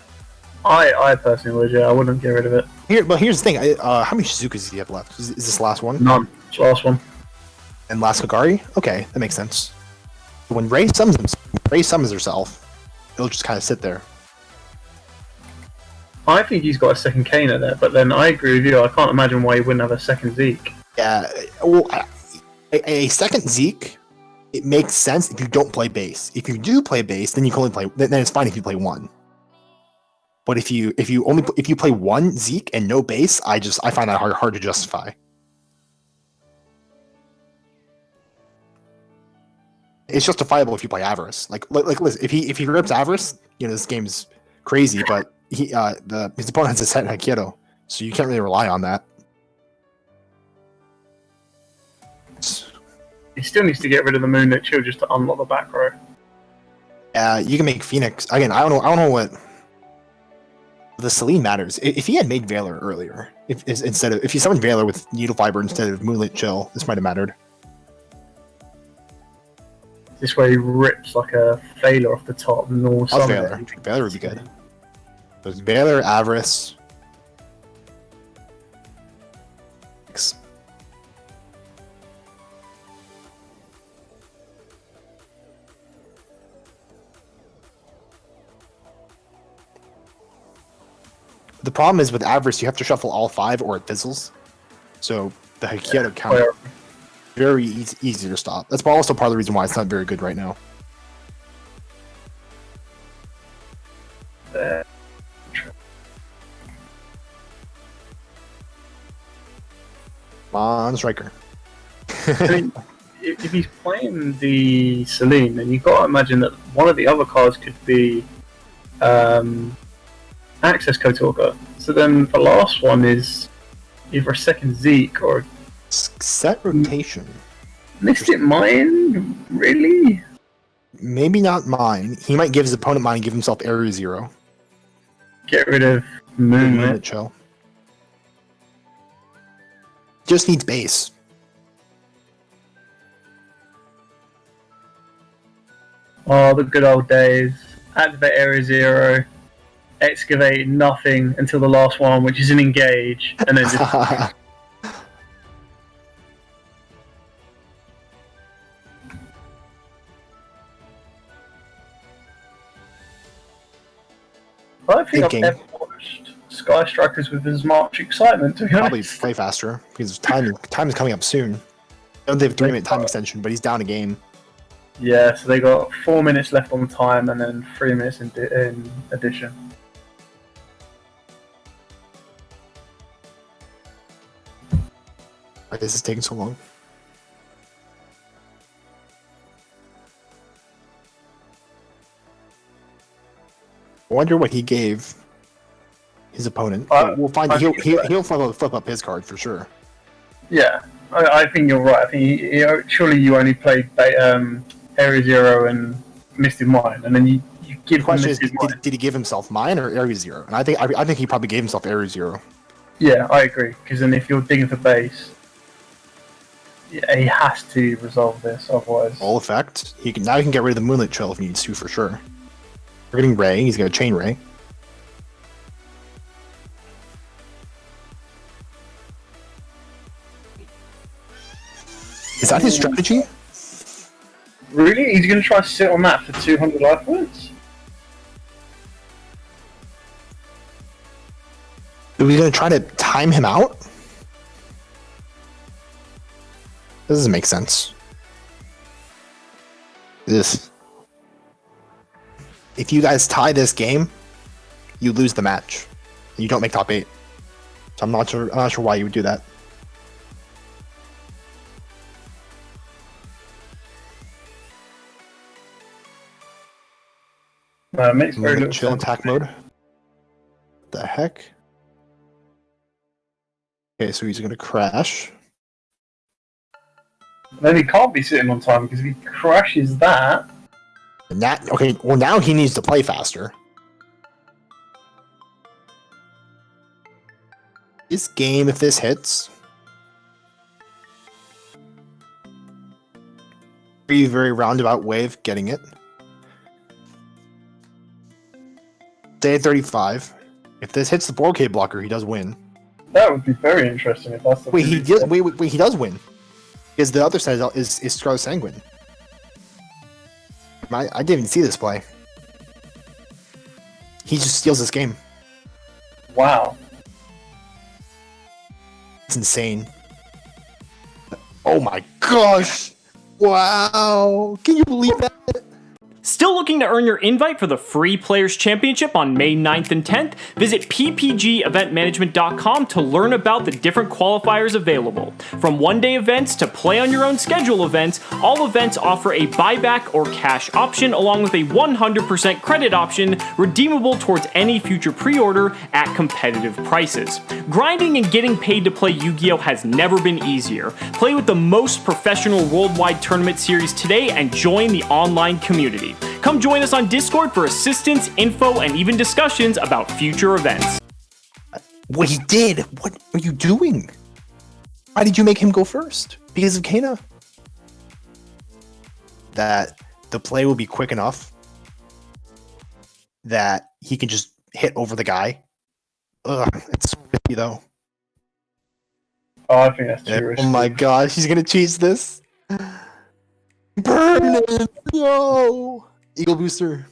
I personally would, yeah. I wouldn't get rid of it. But here's the thing. How many Shizukas does he have left? Is this the last one? None. It's the last one. And last Kagari? Okay, that makes sense. When Ray summons herself, it'll just kind of sit there. I think he's got a second Kana there, but then I agree with you. I can't imagine why he wouldn't have a second Zeke. Yeah, well, a second Zeke, it makes sense if you don't play base. If you do play base, then you can only play. Then it's fine if you play one. But if you play one Zeke and no base, I find that hard to justify. It's justifiable if you play Avarice. Like listen, if he rips Avarice, this game's crazy. But his opponent has a set YuGiOh, so you can't really rely on that. He still needs to get rid of the Moonlit Chill just to unlock the back row. You can make Phoenix again. I don't know what. The Celine matters. If he had made Valor earlier, if he summoned Valor with Needle Fiber instead of Moonlit Chill, this might have mattered. This way he rips like a Valor off the top. Normal Valor. Valor would be good. There's Valor, Avarice. The problem is with Avarice, you have to shuffle all 5 or it fizzles. So the Hakieto counter very easy to stop. That's also part of the reason why it's not very good right now. Come on, Striker. I mean, if he's playing the Celine, then you've got to imagine that one of the other cards could be Access Code Talker. So then the last one is either a second Zeke or set rotation. Mystic Mine? Really? Maybe not mine. He might give his opponent mine and give himself Area 0. Get rid of Moonlit Chill. Just needs base. Oh, the good old days. Activate Area 0. Excavate nothing until the last one, which is an engage, and then just... I think I've ever watched Sky Strikers with as much excitement, to be Probably honest. play faster, because time is coming up soon. I know they have a 3-minute time extension, but he's down a game. Yeah, so they got 4 minutes left on time, and then 3 minutes in addition. Why this is taking so long? I wonder what he gave his opponent. We'll find. He'll flip up his card for sure. Yeah, I think you're right. I think surely you only played Area 0 and Mystic Mine, and then you give. The question is, did he give himself Mine or Area 0? And I think he probably gave himself Area 0. Yeah, I agree. Because then if you're digging for base, yeah, he has to resolve this, otherwise. Full effect. He can get rid of the Moonlit Chill if he needs to, for sure. We're getting Ray. He's got a Chain Ray. Is that his strategy? Really? He's going to try to sit on that for 200 life points? Are we going to try to time him out? This doesn't make sense. If you guys tie this game, you lose the match. You don't make top 8. So I'm not sure why you would do that. Makes very little chill sense. attack mode. What the heck? Okay, so he's gonna crash. Then he can't be sitting on time because if he crashes that. And that okay, well now he needs to play faster. This game, if this hits, very roundabout way of getting it. Stay at 35. If this hits the 4K blocker, he does win. That would be very interesting if that's the Wait, he does win. Because the other side is Scarlet Sanguine. I didn't even see this play. He just steals this game. Wow. It's insane. Oh my gosh! Wow! Can you believe that? Still looking to earn your invite for the free Players Championship on May 9th and 10th? Visit ppgeventmanagement.com to learn about the different qualifiers available. From one-day events to play-on-your-own schedule events, all events offer a buyback or cash option along with a 100% credit option redeemable towards any future pre-order at competitive prices. Grinding and getting paid to play Yu-Gi-Oh! Has never been easier. Play with the most professional worldwide tournament series today and join the online community. Come join us on Discord for assistance, info, and even discussions about future events. What he did? What are you doing? Why did you make him go first? Because of Kana? That the play will be quick enough that he can just hit over the guy. Ugh, it's so risky though. Oh, I think that's too risky. Oh my gosh, he's gonna cheese this. Permanent! No! Eagle Booster.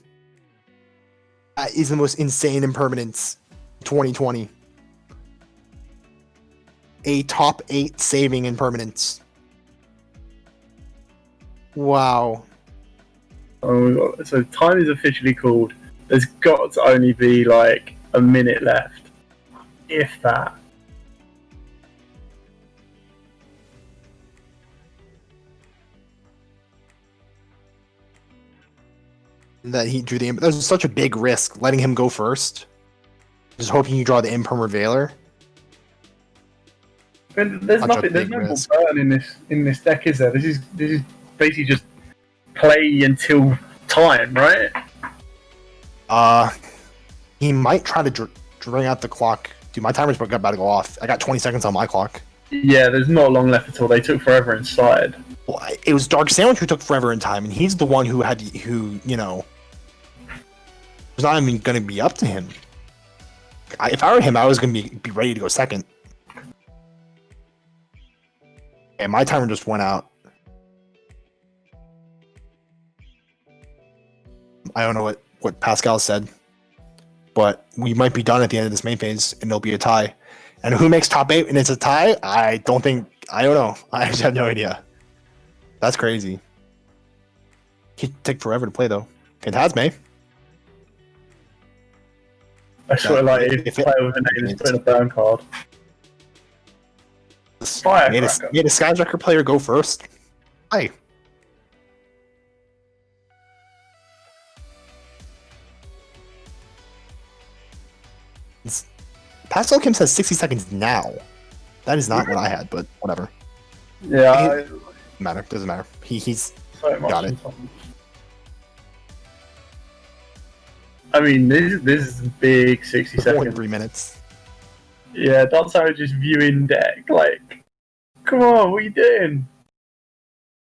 That is the most insane impermanence 2020. A top 8 saving impermanence. Wow. Oh, so time is officially called. There's got to only be like a minute left. If that. That he drew the that was such a big risk letting him go first. Just hoping you draw the Imperm Veiler. But there's Such a nothing. There's big no more risk. burn in this deck, is there? This is basically just play until time, right? He might try to drain out the clock. Dude, my timer's about to go off. I got 20 seconds on my clock. Yeah, there's not long left at all. They took forever inside. Well, it was Dark Sandwich who took forever in time, and he's the one who you know, was not even going to be up to him. If I were him, I was going to be ready to go second. And my timer just went out. I don't know what Pascal said, but we might be done at the end of this main phase, and it'll be a tie. And who makes top 8 and it's a tie? I don't know. I just have no idea. That's crazy. He'd take forever to play, though. Phantasme. I sort of like if you play with a name, just put in a burn card. Made a Skyjacker player go first. Hi. Pascal Kim says 60 seconds now. That is not what I had, but whatever. Yeah, Doesn't matter. He's so much got it. I mean, this is a big 60 seconds. 3 minutes. Yeah, Dance Arrow just viewing deck. Like, come on, what are you doing?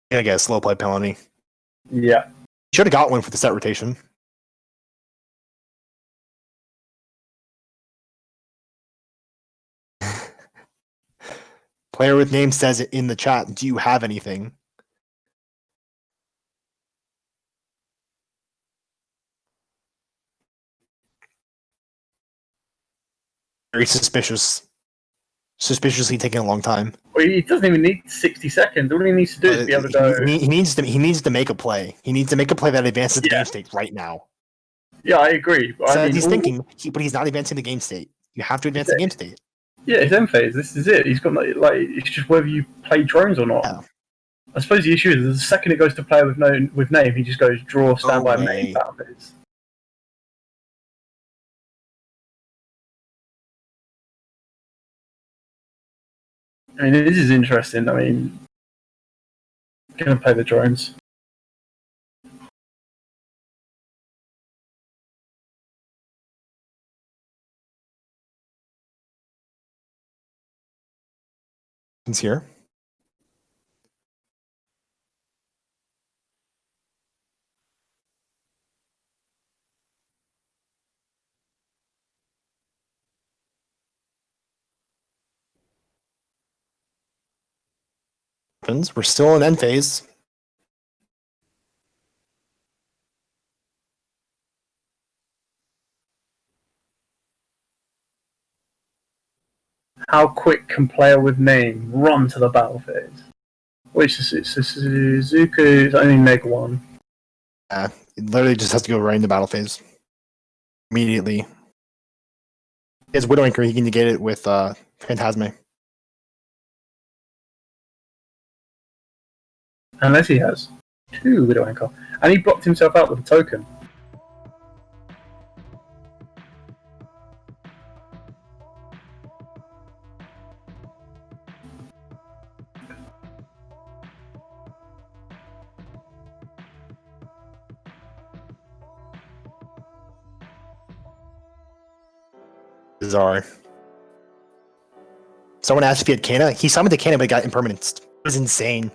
Gonna get a slow play penalty. Yeah. Should have got one for the set rotation. Player with name says it in the chat. Do you have anything? Very suspicious. Suspiciously taking a long time. Well, he doesn't even need 60 seconds. All he needs to do is be able to go. He needs to make a play. He needs to make a play that advances the Yeah. game state right now. Yeah, I agree. But So I mean, he's thinking, but he's not advancing the game state. You have to advance the game state. Yeah, it's end phase. This is it. He's got like it's just whether you play drones or not. Yeah. I suppose the issue is the second it goes to player with name, he just goes draw standby main battle phase. I mean, this is interesting. I mean, gonna play the drones. He's here. We're still in end phase. How quick can player with name run to the battle phase? Which is Suzuka is only neg 1. It literally just has to go right in the battle phase. Immediately. He has Widow Anchor, he can negate it with Phantasme. Unless he has 2 Widow Anchor. And he blocked himself out with a token. Bizarre. Someone asked if he had Canna. He summoned the Canna, but got impermanence. It was insane.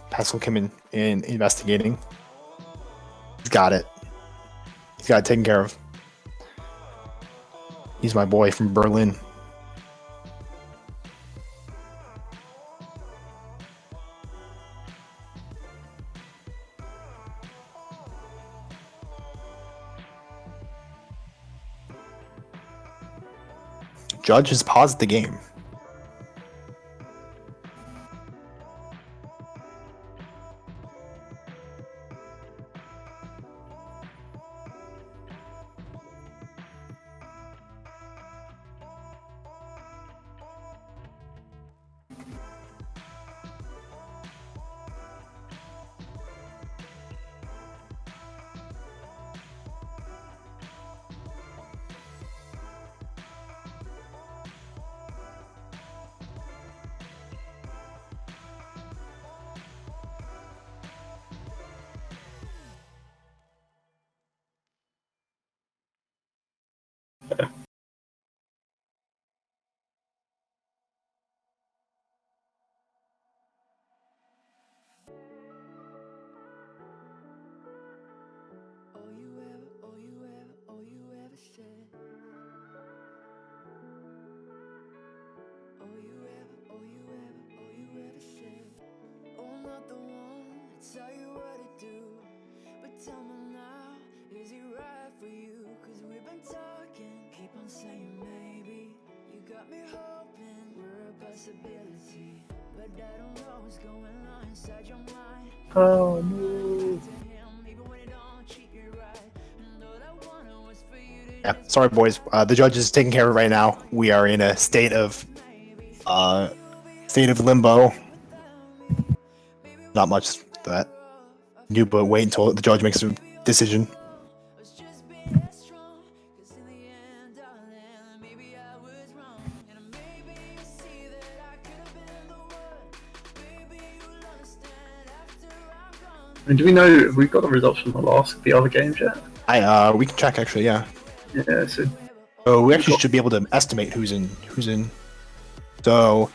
Pascal came in investigating. He's got it. He's got it taken care of. He's my boy from Berlin. Judge has paused the game. Tell you what to do, but tell me now, is it right for you? Cause we've been talking, keep on saying maybe. You got me hoping we're a possibility, but I don't know what's going on inside your mind. Oh no. Yeah, sorry boys. The judge is taking care of it right now. We are in a state of limbo. Not much that new, but wait until the judge makes a decision. And do we know if we've got the results from the other games yet? We can check actually, yeah. Yeah, so we actually should be able to estimate who's in. So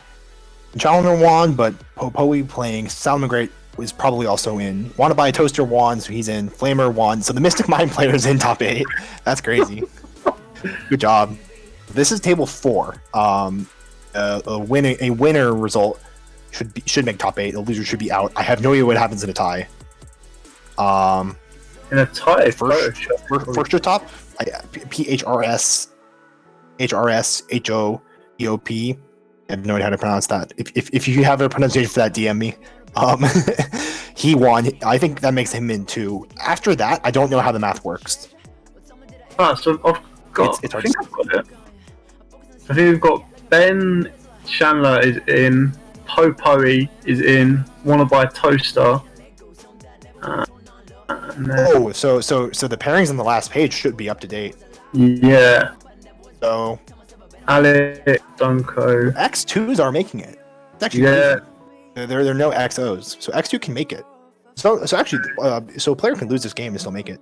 Challenger won, but Poe playing Salmon Great is probably also in. Want to buy a toaster won, so he's in. Flamer won, so the Mystic Mind player is in top 8. That's crazy. Good job. This is table 4. A winner result should make top 8. The loser should be out. I have no idea what happens in a tie. In a tie, first to top. PHRS HRSHOEOP. I have no idea how to pronounce that. If you have a pronunciation for that, DM me. He won. I think that makes him in too. After that, I don't know how the math works. So I've got. It's I think I've got it. I think we've got Ben Chandler is in. Poe is in. Wanna buy a toaster. Oh, so the pairings on the last page should be up to date. Yeah. So Alex Dunko. X2s are making it. It's actually crazy. There are no XOs, so X2 can make it. So actually, so a player can lose this game and still make it.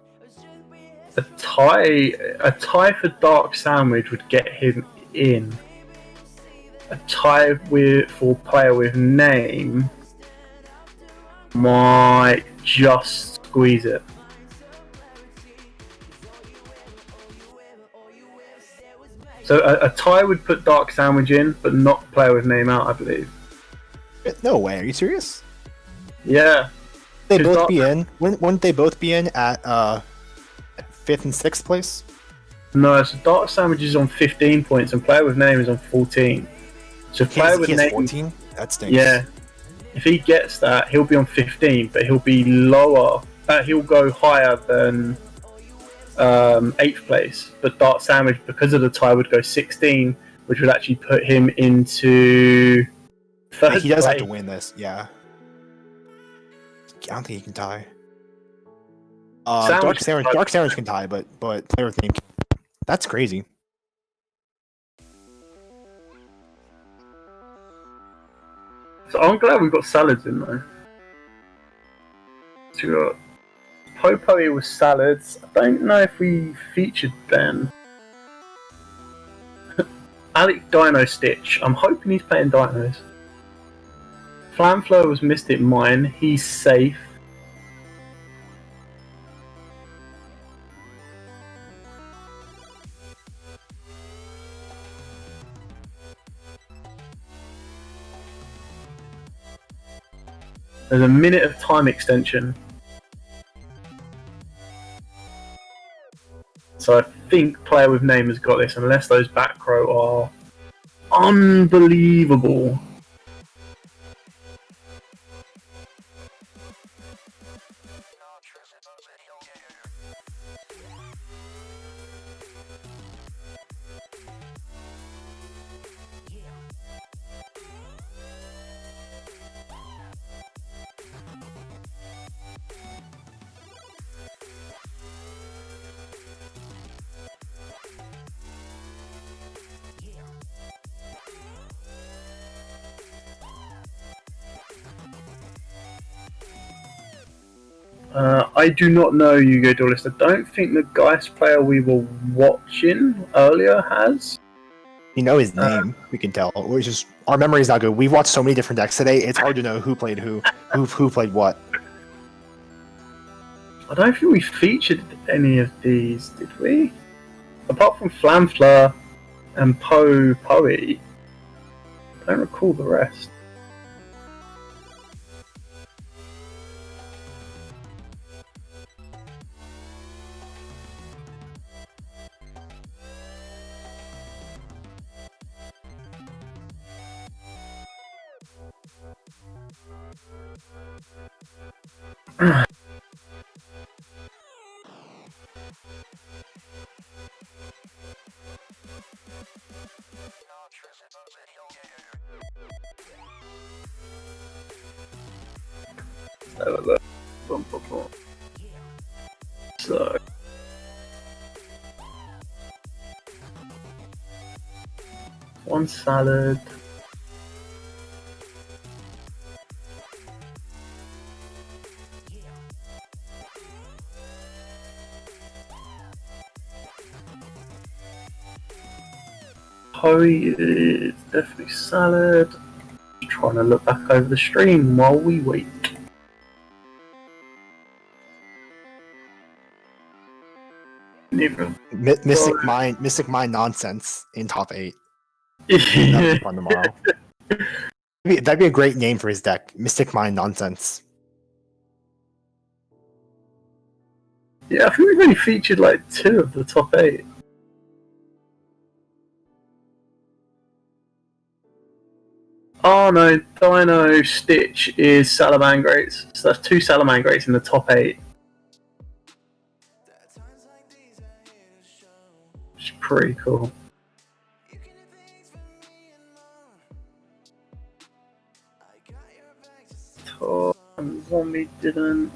A tie for Dark Sandwich would get him in. A tie for player with name might just squeeze it. So a tie would put Dark Sandwich in, but not player with name out, I believe. No way. Are you serious? Yeah. They both be in. Wouldn't they both be in at 5th and 6th place? No, so Dark Sandwich is on 15 points and player with name is on 14. So player with name 14? That stinks. Yeah. If he gets that, he'll be on 15, but he'll be lower. He'll go higher than 8th place. But Dark Sandwich, because of the tie, would go 16, which would actually put him into 3rd. He does have to win this, yeah. I don't think he can tie. Dark Sandwich can tie, but player with name. That's crazy. So I'm glad we've got salads in though. So we got Popo with salads. I don't know if we featured Ben. Alec Dino Stitch. I'm hoping he's playing dinos. Flamflower was Mystic Mine. He's safe. There's a minute of time extension. So I think player with name has got this, unless those back row are unbelievable. I do not know YuGiOh Duelist. I don't think the Geist player we were watching earlier has. You know his name, we can tell. We're just our memory's not good. We've watched so many different decks today, it's hard to know who played who played what. I don't think we featured any of these, did we? Apart from Flamfleur and Poe. I don't recall the rest. So one salad. Hoey is definitely salad. Trying to look back over the stream while we wait. Mystic Mind nonsense in top 8. That'll be fun tomorrow. That'd be a great name for his deck. Mystic Mind nonsense. Yeah, I think we've only featured like 2 of the top 8. Oh no, Dino Stitch is Salamangrates. So that's 2 Salamangrates in the top 8. Which is pretty cool. Zombie didn't.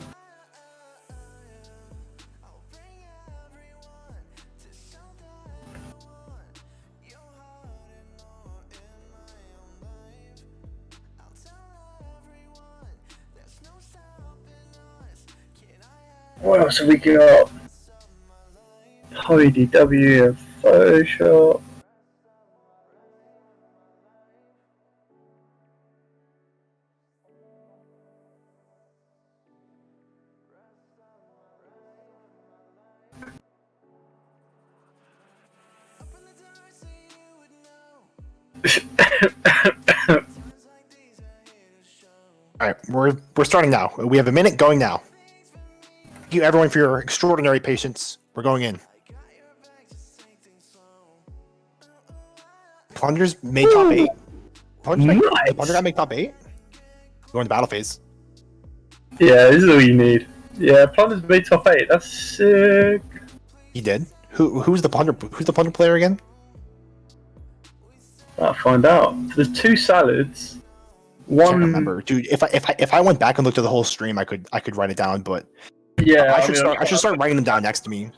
What else have we got? IDW, Photoshop. Alright, we're starting now. We have a minute going now. Thank you everyone for your extraordinary patience. We're going in. Plunder's made top 8. Plunder got make top 8? Going to battle phase. Yeah, this is all you need. Yeah, Plunder's made top 8. That's sick. He did. Who's the Plunder? Who's the Plunder player again? I'll find out. There's 2 salads. I can't remember, dude. If I went back and looked at the whole stream, I could write it down. But yeah, I should start writing them down next to me.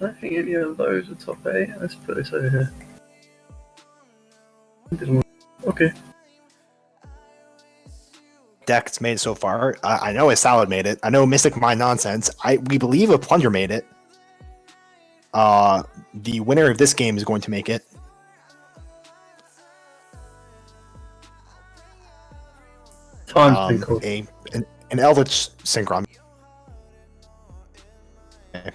don't think any of those are top 8. Let's put this over here. Okay. Deck's made it so far. I know a Salad made it. I know Mystic Mind Nonsense. We believe a Plunger made it. The winner of this game is going to make it. Time's been cool. An Eldlich Synchron. Okay.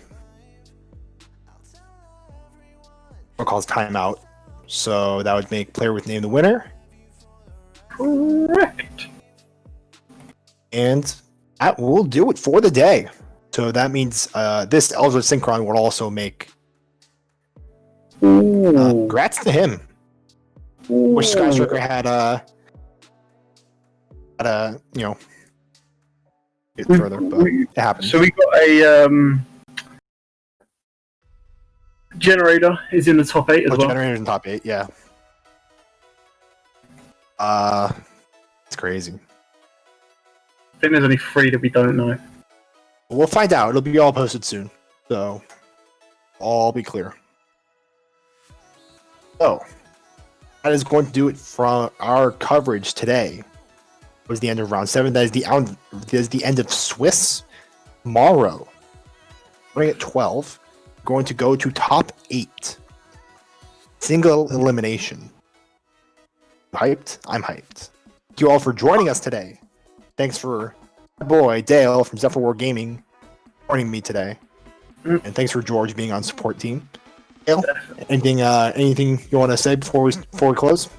Or calls timeout. So that would make player with name the winner. Correct. And that will do it for the day. So that means this Eldritch Synchron will also make. Congrats to him. Which Skystriker had get further, but it happens. So we got a generator is in the top 8 as well. Generator's in top 8, yeah. It's crazy. I think there's only 3 that we don't know. We'll find out. It'll be all posted soon. So, all be clear. So, that is going to do it from our coverage today. It was the end of round 7. That is the end of Swiss. Tomorrow, starting at 12, going to go to top 8. Single elimination. Hyped? I'm hyped. Thank you all for joining us today. Thanks for my boy Dale from Zephyr War Gaming joining me today. And thanks for George being on support team. Dale, anything you want to say before we close?